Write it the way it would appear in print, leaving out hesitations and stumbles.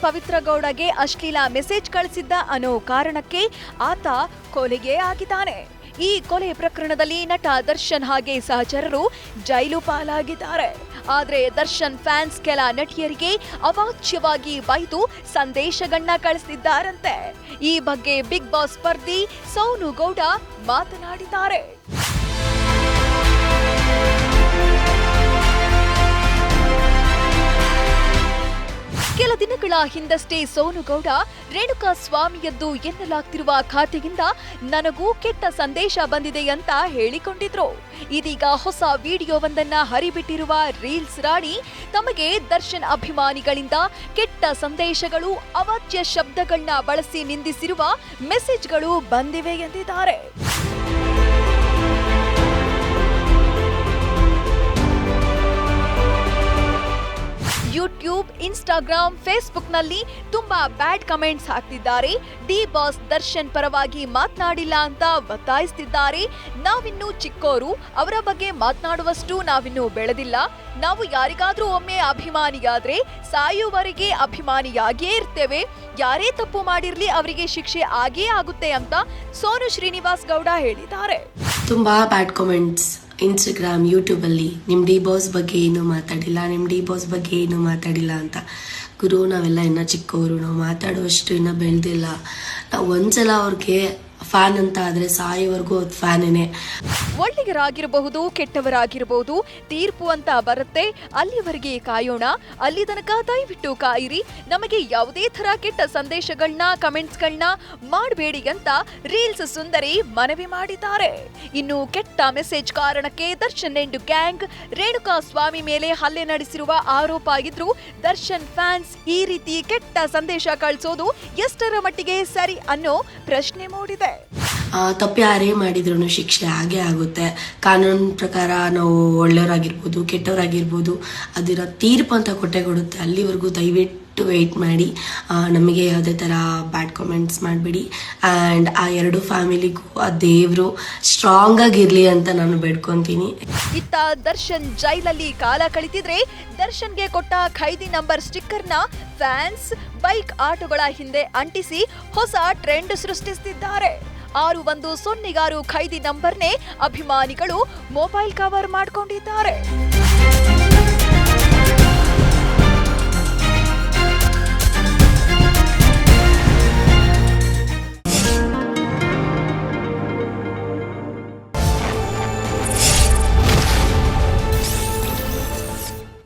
ಪವಿತ್ರ ಗೌಡಗೆ ಅಶ್ಲೀಲ ಮೆಸೇಜ್ ಕಳಿಸಿದ್ದ ಅನ್ನೋ ಕಾರಣಕ್ಕೆ ಆತ ಕೊಲೆಗೆ ಆಗಿದ್ದಾನೆ. ಈ ಕೊಲೆ ಪ್ರಕರಣದಲ್ಲಿ ನಟ ದರ್ಶನ್ ಹಾಗೆ ಸಹಚರರು ಜೈಲು ಪಾಲಾಗಿದ್ದಾರೆ. ಆದ್ರೆ ದರ್ಶನ್ ಫ್ಯಾನ್ಸ್ ಕೆಲ ನಟಿಯರಿಗೆ ಅವಾಚ್ಯವಾಗಿ ಬೈದು ಸಂದೇಶಗಳನ್ನ ಕಳಿಸಿದ್ದಾರಂತೆ. ಈ ಬಗ್ಗೆ ಬಿಗ್ ಬಾಸ್ ಸ್ಪರ್ಧಿ ಸೋನು ಗೌಡ ಮಾತನಾಡಿದ್ದಾರೆ. ಕೆಲ ದಿನಗಳ ಹಿಂದಷ್ಟೇ ಸೋನು ಗೌಡ ರೇಣುಕಾ ಸ್ವಾಮಿಯದ್ದು ಎನ್ನಲಾಗ್ತಿರುವ ಖಾತೆಯಿಂದ ನನಗೂ ಕೆಟ್ಟ ಸಂದೇಶ ಬಂದಿದೆ ಅಂತ ಹೇಳಿಕೊಂಡಿದ್ರು. ಇದೀಗ ಹೊಸ ವಿಡಿಯೋವೊಂದನ್ನ ಹರಿಬಿಟ್ಟಿರುವ ರೀಲ್ಸ್ ರಾಣಿ ತಮಗೆ ದರ್ಶನ್ ಅಭಿಮಾನಿಗಳಿಂದ ಕೆಟ್ಟ ಸಂದೇಶಗಳು, ಅವಾಚ್ಯ ಶಬ್ದಗಳನ್ನ ಬಳಸಿ ನಿಂದಿಸಿರುವ ಮೆಸೇಜ್ಗಳು ಬಂದಿವೆ ಎಂದಿದ್ದಾರೆ. ಯೂಟ್ಯೂಬ್, ಇನ್ಸ್ಟಾಗ್ರಾಮ್, ಫೇಸ್ಬುಕ್ನಲ್ಲಿ ತುಂಬಾ ಬ್ಯಾಡ್ ಕಮೆಂಟ್ಸ್ ಹಾಕ್ತಿದ್ದಾರೆ. ಡಿ ಬಾಸ್ ದರ್ಶನ್ ಪರವಾಗಿ ಮಾತನಾಡಿಲ್ಲ ಅಂತ ಒತ್ತಾಯಿಸ್ತಿದ್ದಾರೆ. ನಾವಿನ್ನೂ ಚಿಕ್ಕೋರು, ಅವರ ಬಗ್ಗೆ ಮಾತನಾಡುವಷ್ಟು ನಾವಿನ್ನೂ ಬೆಳೆದಿಲ್ಲ. ನಾವು ಯಾರಿಗಾದ್ರೂ ಒಮ್ಮೆ ಅಭಿಮಾನಿಯಾದ್ರೆ ಸಾಯುವವರೆಗೆ ಅಭಿಮಾನಿಯಾಗಿಯೇ ಇರ್ತೇವೆ. ಯಾರೇ ತಪ್ಪು ಮಾಡಿರ್ಲಿ ಅವರಿಗೆ ಶಿಕ್ಷೆ ಆಗೇ ಆಗುತ್ತೆ ಅಂತ ಸೋನು ಶ್ರೀನಿವಾಸ್ ಗೌಡ ಹೇಳಿದ್ದಾರೆ. ತುಂಬಾ ಬ್ಯಾಡ್ ಕಾಮೆಂಟ್ಸ್ ಇನ್ಸ್ಟಾಗ್ರಾಮ್, ಯೂಟ್ಯೂಬ್ ಅಲ್ಲಿ ನಿಮ್ ಡಿ ಬಾಸ್ ಬಗ್ಗೆ ಏನು ಮಾತಾಡಿಲ್ಲ, ನಿಮ್ ಡಿ ಬಾಸ್ ಬಗ್ಗೆ ಏನು ಮಾತಾಡಿಲ್ಲ ಅಂತ. ಗುರು, ನಾವೆಲ್ಲ ಇನ್ನ ಚಿಕ್ಕವರು, ನಾವು ಮಾತಾಡುವಷ್ಟು ಇನ್ನ ಬೆಳೆದಿಲ್ಲ. ನಾವು ಒಂದ್ಸಲ ಅವ್ರಿಗೆ ಫ್ಯಾನ್ ಅಂತ ಆದ್ರೆ ಸಾಯೋವರೆಗೂ ಅದು ಫ್ಯಾನೇನೆ. ಒಳ್ಳೆಯರಾಗಿರಬಹುದು, ಕೆಟ್ಟವರಾಗಿರಬಹುದು, ತೀರ್ಪು ಅಂತ ಬರುತ್ತೆ. ಅಲ್ಲಿವರೆಗೆ ಕಾಯೋಣ. ಅಲ್ಲಿ ತನಕ ದಯವಿಟ್ಟು ಕಾಯಿರಿ. ನಮಗೆ ಯಾವುದೇ ತರ ಕೆಟ್ಟ ಸಂದೇಶಗಳನ್ನ, ಕಮೆಂಟ್ಸ್ಗಳನ್ನ ಮಾಡಬೇಡಿ ಅಂತ ರೀಲ್ಸ್ ಸುಂದರಿ ಮನವಿ ಮಾಡಿದ್ದಾರೆ. ಇನ್ನು ಕೆಟ್ಟ ಮೆಸೇಜ್ ಕಾರಣಕ್ಕೆ ದರ್ಶನ್ ಎಂಡ್ ಗ್ಯಾಂಗ್ ರೇಣುಕಾ ಸ್ವಾಮಿ ಮೇಲೆ ಹಲ್ಲೆ ನಡೆಸಿರುವ ಆರೋಪ ಇದ್ರು ದರ್ಶನ್ ಫ್ಯಾನ್ಸ್ ಈ ರೀತಿ ಕೆಟ್ಟ ಸಂದೇಶ ಕಳಿಸೋದು ಎಷ್ಟರ ಮಟ್ಟಿಗೆ ಸರಿ ಅನ್ನೋ ಪ್ರಶ್ನೆ ಮೂಡಿದೆ. ತಪ್ಪು ಯಾರೇ ಮಾಡಿದ್ರು ಶಿಕ್ಷೆ ಆಗೇ ಆಗುತ್ತೆ. ಕಾನೂನು ಪ್ರಕಾರ ನಾವು ಒಳ್ಳೆಯವರಾಗಿರ್ಬೋದು, ಕೆಟ್ಟವರಾಗಿರ್ಬೋದು, ಅದರ ತೀರ್ಪು ಅಂತ ಕೊಡುತ್ತೆ. ಅಲ್ಲಿವರೆಗೂ ದಯವಿಟ್ಟು ವೆಯ್ಟ್ ಮಾಡಿ. ನಮಗೆ ಯಾವುದೇ ಥರ ಬ್ಯಾಡ್ ಕಾಮೆಂಟ್ಸ್ ಮಾಡಬೇಡಿ. ಆ್ಯಂಡ್ ಆ ಎರಡು ಫ್ಯಾಮಿಲಿಗೂ ಆ ದೇವರು ಸ್ಟ್ರಾಂಗ್ ಆಗಿರಲಿ ಅಂತ ನಾನು ಬೇಡ್ಕೊತೀನಿ. ಇತ್ತ ದರ್ಶನ್ ಜೈಲಲ್ಲಿ ಕಾಲ ಕಳಿತಿದ್ರೆ ದರ್ಶನ್ಗೆ ಕೊಟ್ಟ ಖೈದಿ ನಂಬರ್ ಸ್ಟಿಕ್ಕರ್ನ ಫ್ಯಾನ್ಸ್ ಬೈಕ್ ಆಟೋಗಳ ಹಿಂದೆ ಅಂಟಿಸಿ ಹೊಸ ಟ್ರೆಂಡ್ ಸೃಷ್ಟಿಸುತ್ತಿದ್ದಾರೆ. 6106 ಖೈದಿ ನಂಬರ್ನೇ ಅಭಿಮಾನಿಗಳು ಮೊಬೈಲ್ ಕವರ್ ಮಾಡಿಕೊಂಡಿದ್ದಾರೆ.